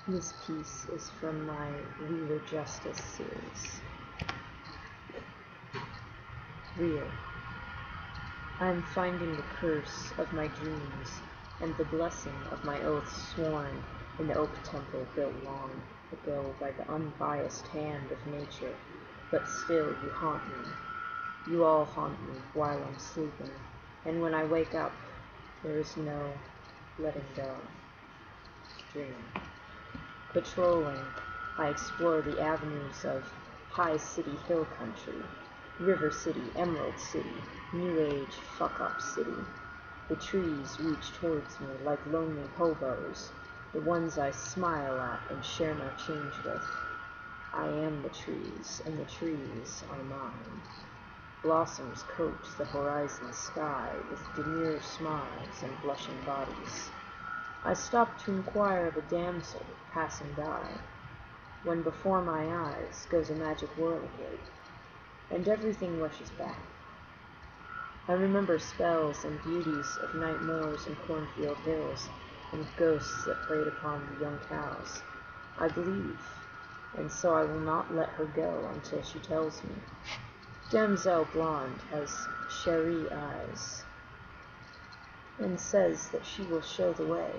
This piece is from my We Were Justice series. Real. I am finding the curse of my dreams and the blessing of my oaths sworn in the oak temple built long ago by the unbiased hand of nature, but still you haunt me. You all haunt me while I'm sleeping, and when I wake up, there is no letting go. Dream. Patrolling, I explore the avenues of High City Hill Country, River City, Emerald City, New Age fuck-up city. The trees reach towards me like lonely hobos, the ones I smile at and share my change with. I am the trees, and the trees are mine. Blossoms coat the horizon sky with demure smiles and blushing bodies. I stop to inquire of a damsel passing by, when before my eyes goes a magic whirligig, and everything rushes back. I remember spells and beauties of night moors and cornfield hills, and ghosts that preyed upon the young cows. I believe, and so I will not let her go until she tells me. Damsel blonde has cherry eyes, and says that she will show the way.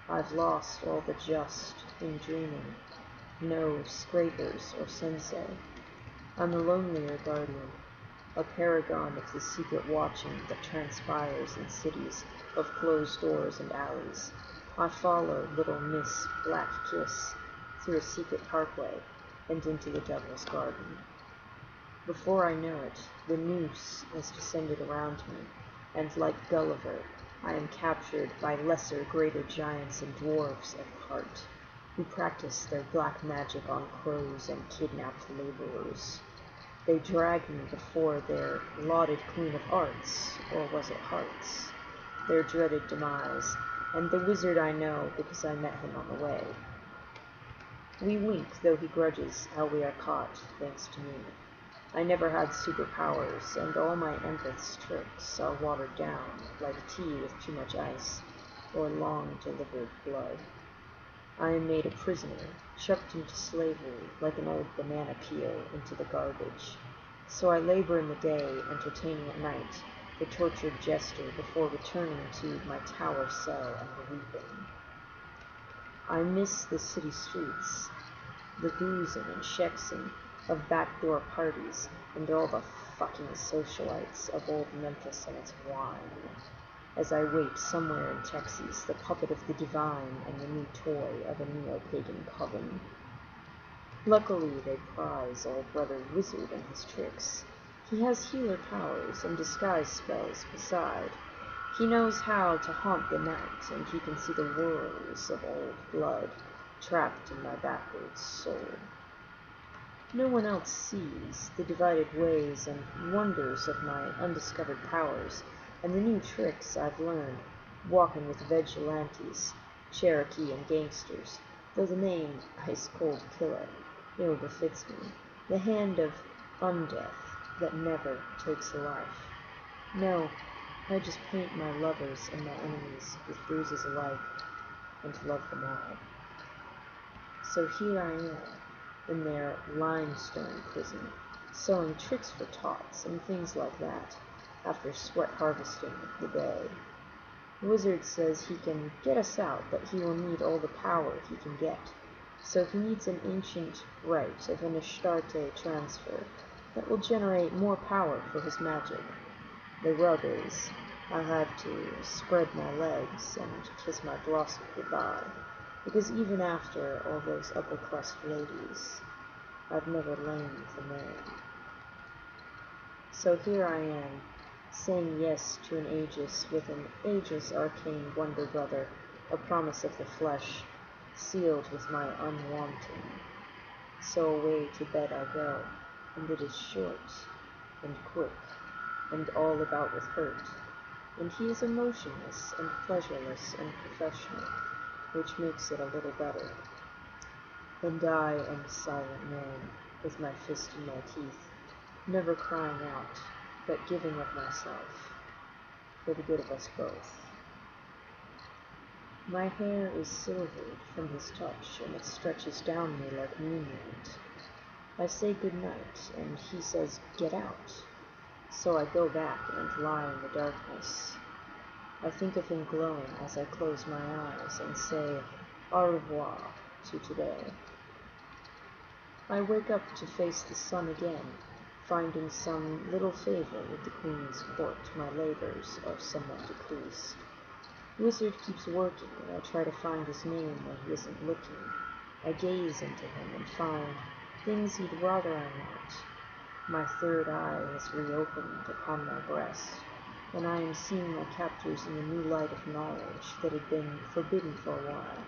I've lost all the just in dreaming, no scrapers or sensei. I'm a lonelier guardian, a paragon of the secret watching that transpires in cities of closed doors and alleys. I follow little Miss Black Kiss through a secret parkway and into the devil's garden. Before I know it, the noose has descended around me, and like Gulliver, I am captured by lesser, greater giants and dwarves of heart, who practice their black magic on crows and kidnapped laborers. They drag me before their lauded Queen of Arts, or was it Hearts, their dreaded demise, and the wizard I know because I met him on the way. We wink, though he grudges how we are caught, thanks to me. I never had superpowers, and all my empath's tricks are watered down, like tea with too much ice, or long-delivered blood. I am made a prisoner, chucked into slavery like an old banana peel into the garbage. So I labor in the day, entertaining at night, the tortured jester before returning to my tower cell and weeping. I miss the city streets, the boozing and shexing of backdoor parties, and all the fucking socialites of old Memphis and its wine, as I wait somewhere in Texas, the puppet of the divine and the new toy of a neo-pagan coven. Luckily, they prize old brother Wizard and his tricks. He has healer powers and disguise spells beside. He knows how to haunt the night, and he can see the whirls of old blood trapped in my backwards soul. No one else sees the divided ways and wonders of my undiscovered powers, and the new tricks I've learned, walking with vigilantes, Cherokee and gangsters, though the name Ice Cold Killer ill befits me, the hand of undeath that never takes a life. No, I just paint my lovers and my enemies with bruises alike, and love them all. So here I am, in their limestone prison, sewing tricks for tots and things like that, after sweat harvesting the day. The wizard says he can get us out, but he will need all the power he can get. So he needs an ancient rite of an Ashtarte transfer that will generate more power for his magic. The rub is, I have to spread my legs and kiss my blossom goodbye, because even after all those upper-crust ladies, I've never lain with a man. So here I am, saying yes to an Aegis with an Aegis arcane wonder brother, a promise of the flesh, sealed with my unwanting. So away to bed I go, and it is short, and quick, and all about with hurt, and he is emotionless, and pleasureless, and professional, which makes it a little better. And I am a silent man, with my fist in my teeth, never crying out, but giving of myself, for the good of us both. My hair is silvered from his touch, and it stretches down me like moonlight. I say good night, and he says, "Get out." So I go back and lie in the darkness. I think of him glowing as I close my eyes and say au revoir to today. I wake up to face the sun again, finding some little favor with the Queen's court. My labors are somewhat decreased. Wizard keeps working, and I try to find his name when he isn't looking. I gaze into him and find things he'd rather I not. My third eye has reopened upon my breast, and I am seeing my captors in a new light of knowledge that had been forbidden for a while.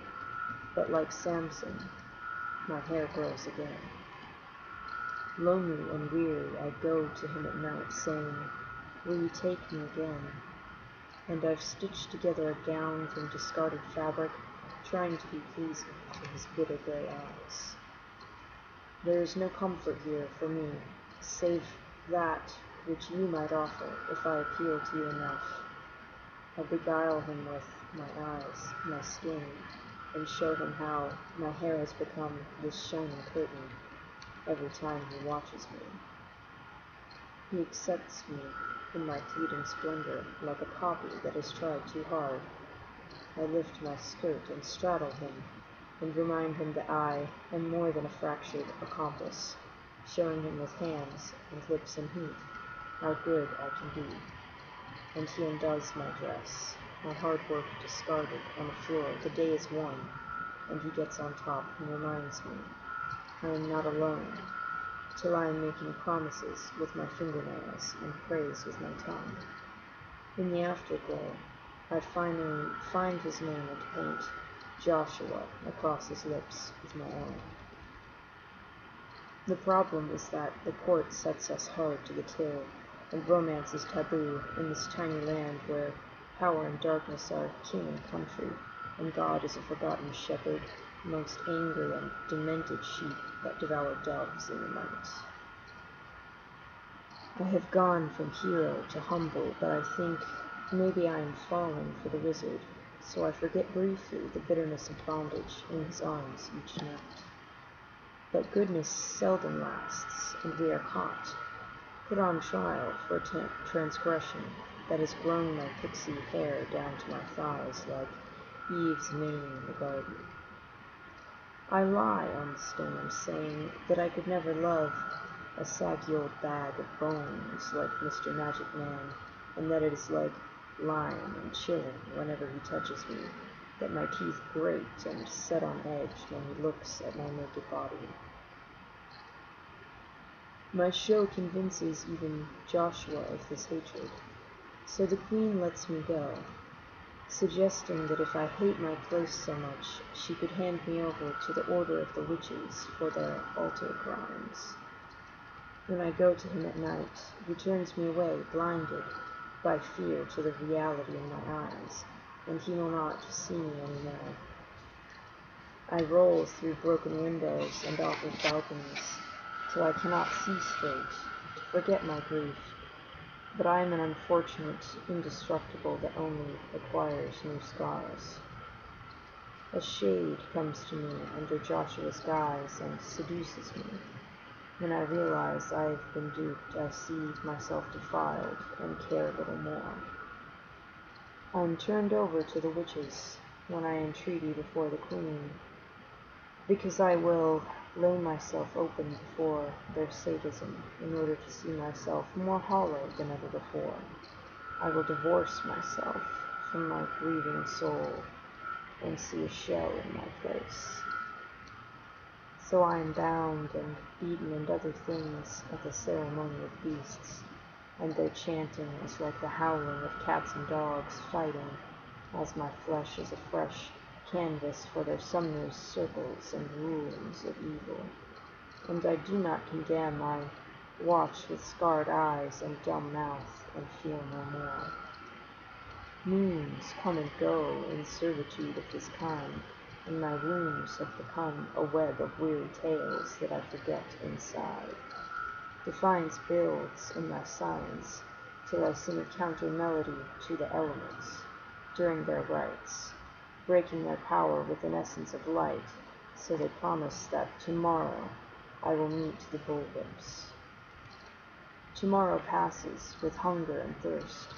But like Samson, my hair grows again. Lonely and weary, I go to him at night, saying, "Will you take me again?" And I've stitched together a gown from discarded fabric, trying to be pleasing to his bitter gray eyes. There is no comfort here for me, save that which you might offer if I appeal to you enough. I beguile him with my eyes, my skin, and show him how my hair has become this shining curtain every time he watches me. He accepts me in my fleeting splendor like a poppy that has tried too hard. I lift my skirt and straddle him, and remind him that I am more than a fractured accomplice, showing him with hands and lips and heat how good I can be. And he undoes my dress, my hard work discarded on the floor. The day is won, and he gets on top and reminds me I am not alone, till I am making promises with my fingernails and praise with my tongue. In the afterglow, I finally find his name and paint Joshua across his lips with my own. The problem is that the court sets us hard to the till, and romance is taboo in this tiny land where power and darkness are king and country, and God is a forgotten shepherd amongst angry and demented sheep that devour doves in the night. I have gone from hero to humble, but I think maybe I am falling for the wizard, so I forget briefly the bitterness of bondage in his arms each night. But goodness seldom lasts, and we are caught, put on trial for a transgression that has grown my pixie hair down to my thighs like Eve's mane in the garden. I lie on the stand, saying that I could never love a saggy old bag of bones like Mr. Magic Man, and that it is like lime and chilling whenever he touches me, that my teeth grate and set on edge when he looks at my naked body. My show convinces even Joshua of this hatred, so the Queen lets me go, suggesting that if I hate my place so much, she could hand me over to the Order of the Witches for their altar crimes. When I go to him at night, he turns me away, blinded by fear to the reality in my eyes, and he will not see me anymore. I roll through broken windows and off of balconies, till I cannot see straight, to forget my grief. But I am an unfortunate indestructible that only acquires new scars. A shade comes to me under Joshua's guise and seduces me. When I realize I have been duped, I see myself defiled and care little more. I am turned over to the witches when I entreaty before the Queen, because I will lay myself open before their sadism in order to see myself more hollow than ever before. I will divorce myself from my grieving soul and see a shell in my place. So I am bound and beaten and other things at the ceremony of beasts, and their chanting is like the howling of cats and dogs fighting, as my flesh is a fresh canvas for their sumner's circles and rulings of evil. And I do not condemn, I watch with scarred eyes and dumb mouth, and feel no more. Moons come and go in servitude of this kind, and my wounds have become a web of weary tales that I forget inside. Defiance builds in my silence, till I sing a counter melody to the elements during their rites, breaking their power with an essence of light, so they promise that tomorrow I will meet the bullwhips. Tomorrow passes with hunger and thirst,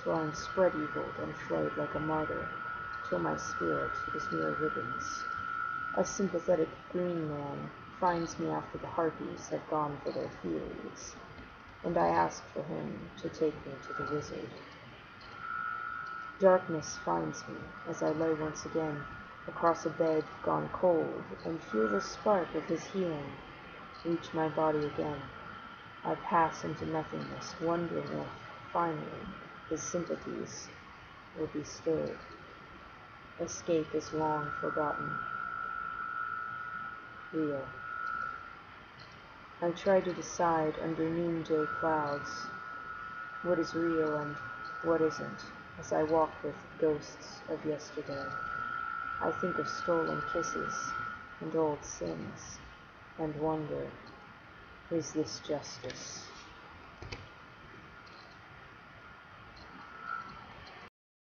till I am spread-eagled and flayed like a martyr, till my spirit is mere ribbons. A sympathetic green man finds me after the harpies have gone for their fields, and I ask for him to take me to the wizard. Darkness finds me as I lay once again across a bed gone cold, and feel the spark of his healing reach my body again. I pass into nothingness, wondering if, finally, his sympathies will be stirred. Escape is long forgotten. Real. I try to decide under noonday clouds what is real and what isn't, as I walk with ghosts of yesterday. I think of stolen kisses and old sins, and wonder, is this justice?